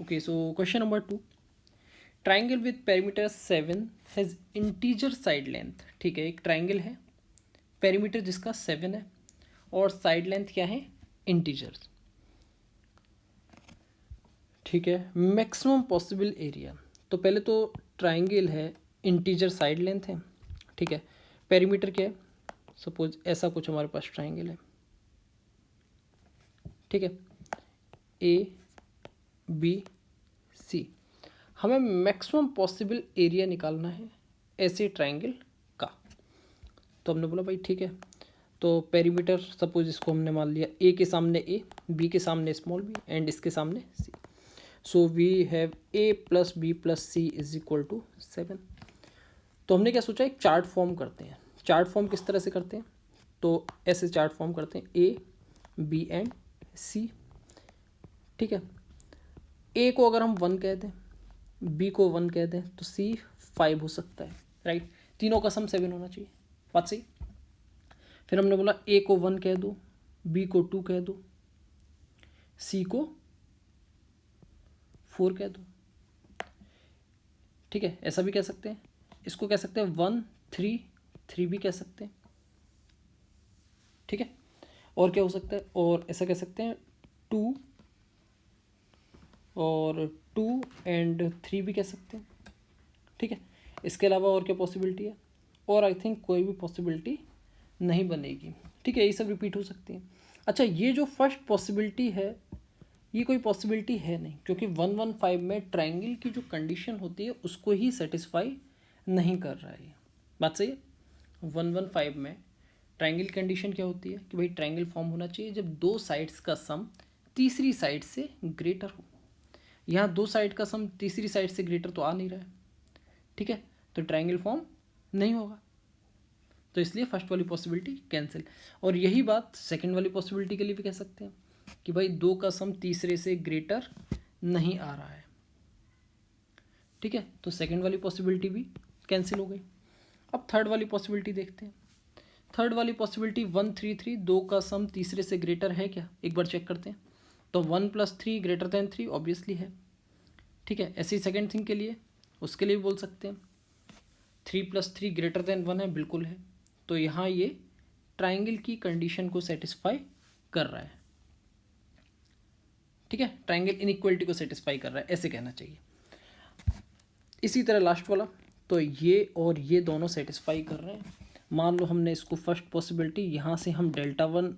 Okay, so question number 2. Triangle with perimeter 7 has integer side length. ठीक है, एक triangle है, पेरीमीटर जिसका 7 है और साइड लेंथ क्या है, इंटीजर्स. ठीक है, मैक्सिमम पॉसिबल एरिया. तो पहले तो ट्राइंगल है, इंटीजर साइड लेंथ है. ठीक है, पेरीमीटर क्या है, सपोज ऐसा कुछ हमारे पास ट्राइंगल है. ठीक है, ए बी सी. हमें मैक्सिमम पॉसिबल एरिया निकालना है ऐसे ट्राइंगल का. तो हमने बोला भाई ठीक है, तो पेरीमीटर सपोज इसको हमने मान लिया ए के सामने ए, बी के सामने स्मॉल बी एंड इसके सामने C. So we have A plus B plus C is equal to 7. तो हमने क्या सोचा, एक चार्ट फॉर्म करते हैं. चार्ट फॉर्म किस तरह से करते हैं, तो ऐसे चार्ट फॉर्म करते हैं ए बी एंड सी. ठीक है, ए को अगर हम 1 कह दें, बी को 1 कह दें, तो सी 5 हो सकता है. राइट, तीनों का सम 7 होना चाहिए. बात सही. फिर हमने बोला ए को 1 कह दो, बी को 2 कह दो, सी को 4 कह दो. ठीक है, ऐसा भी कह सकते हैं. इसको कह सकते हैं 1 3 3 भी कह सकते हैं. ठीक है, और क्या हो सकता है, और ऐसा कह सकते हैं 2 और 2 एंड 3 भी कह सकते हैं. ठीक है, इसके अलावा और क्या पॉसिबिलिटी है, और आई थिंक कोई भी पॉसिबिलिटी नहीं बनेगी. ठीक है, ये सब रिपीट हो सकती हैं. अच्छा, ये जो फर्स्ट पॉसिबिलिटी है ये कोई पॉसिबिलिटी है नहीं, क्योंकि 115 में ट्राइंगल की जो कंडीशन होती है उसको ही सेटिस्फाई नहीं कर रहा है. बात सही है. 115 में ट्राइंगल कंडीशन क्या होती है कि भाई ट्राइंगल फॉर्म होना चाहिए जब दो साइड्स का सम तीसरी साइड से ग्रेटर हो. यहाँ दो साइड का सम तीसरी साइड से ग्रेटर तो आ नहीं रहा है. ठीक है, तो ट्राइंगल फॉर्म नहीं होगा. तो इसलिए फर्स्ट वाली पॉसिबिलिटी कैंसिल. और यही बात सेकंड वाली पॉसिबिलिटी के लिए भी कह सकते हैं कि भाई दो का सम तीसरे से ग्रेटर नहीं आ रहा है. ठीक है, तो सेकंड वाली पॉसिबिलिटी भी कैंसिल हो गई. अब थर्ड वाली पॉसिबिलिटी देखते हैं. थर्ड वाली पॉसिबिलिटी 1 3 3, दो का सम तीसरे से ग्रेटर है क्या, एक बार चेक करते हैं. तो 1 + 3 ग्रेटर देन 3 ऑब्वियसली है. ठीक है, ऐसे ही सेकेंड थिंग के लिए, उसके लिए भी बोल सकते हैं 3 + 3 ग्रेटर देन 1 है, बिल्कुल है. तो यहाँ ये ट्राइंगल की कंडीशन को सेटिस्फाई कर रहा है. ठीक है, ट्राइंगल इनइक्वलिटी को सेटिस्फाई कर रहा है, ऐसे कहना चाहिए. इसी तरह लास्ट वाला, तो ये और ये दोनों सेटिस्फाई कर रहे हैं. मान लो हमने इसको फर्स्ट पॉसिबिलिटी, यहाँ से हम Δ1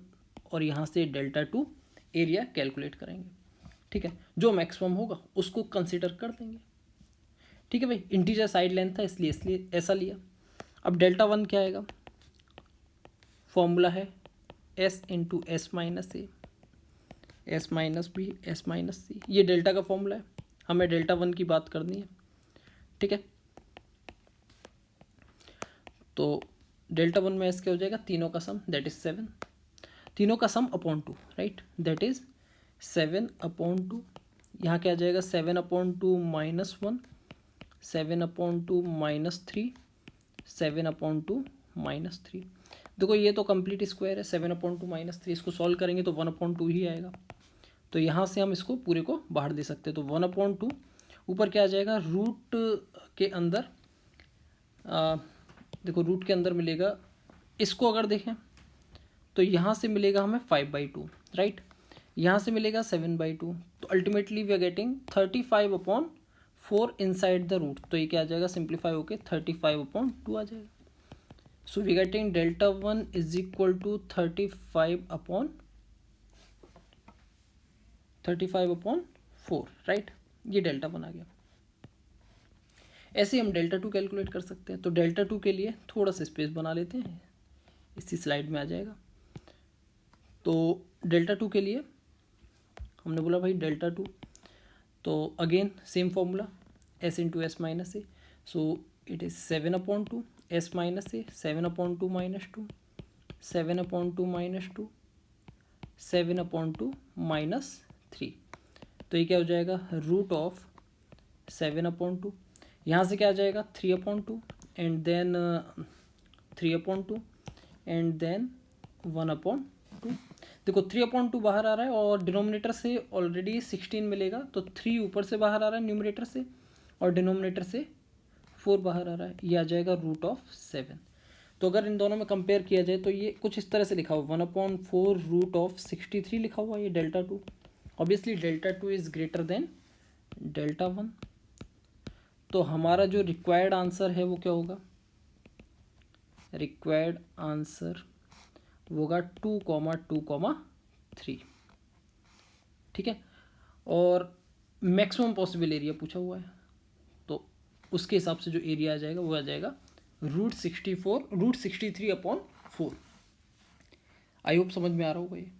और यहाँ से Δ2 एरिया कैलकुलेट करेंगे. ठीक है, जो मैक्सिमम होगा उसको कंसिडर कर देंगे. ठीक है भाई, इंटीजर साइड लेंथ था इसलिए ऐसा लिया. अब Δ1 क्या आएगा, फॉर्मूला है s × s - a, s - b, s - c. ये डेल्टा का फॉर्मूला है, हमें Δ1 की बात करनी है. ठीक है, तो Δ1 में s क्या हो जाएगा, तीनों का सम दैट इज 7, तीनों का सम अपॉन 2, राइट, दैट इज 7/2. यहाँ क्या आ जाएगा, 7/2 - 1, 7/2 - 3, 7/2 - 3. देखो ये तो कंप्लीट स्क्वायर है, 7/2 - 3, इसको सॉल्व करेंगे तो 1/2 ही आएगा. तो यहाँ से हम इसको पूरे को बाहर दे सकते हैं. तो 1/2 ऊपर क्या आ जाएगा, रूट के अंदर देखो रूट के अंदर मिलेगा. इसको अगर देखें तो यहाँ से मिलेगा हमें 5/2, राइट, यहाँ से मिलेगा 7/2. तो ultimately we are getting 35/4 inside the root. तो ये क्या आ जाएगा, सिंप्लीफाई होके 35/2 आ जाएगा. So we getting Δ1 is equal to 35/4, right. ये Δ1 आ गया. ऐसे हम Δ2 कैलकुलेट कर सकते हैं. तो Δ2 के लिए थोड़ा सा स्पेस बना लेते हैं, इसी स्लाइड में आ जाएगा. तो Δ2 के लिए हमने बोला भाई Δ2, तो again same formula s × s - a. So it is 7/2, s - a, 7/2 - 2, 7/2 - 2, 7/2 - 3. तो ये क्या हो जाएगा, √7/2. यहाँ से क्या आ जाएगा, 3/2 एंड देन 3/2 एंड देन 1/2. देखो 3/2 बाहर आ रहा है और डिनोमिनेटर से ऑलरेडी 16 मिलेगा, तो 3 ऊपर से बाहर आ रहा है न्यूमरेटर से और डिनोमिनेटर से 4 बाहर आ रहा है, ये आ जाएगा √7। तो अगर इन दोनों में कंपेयर किया जाए तो ये कुछ इस तरह से लिखा हुआ 1/4 √63 लिखा हुआ है, ये Δ2। Obviously Δ2 is greater than Δ1। तो हमारा जो रिक्वायर्ड आंसर है वो क्या होगा, रिक्वायर्ड आंसर होगा 2,2,3। ठीक है, और मैक्सिमम पॉसिबल एरिया पूछा हुआ है, तो उसके हिसाब से जो एरिया आ जाएगा वो आ जाएगा √63/4। आई होप समझ में आ रहा होगा ये।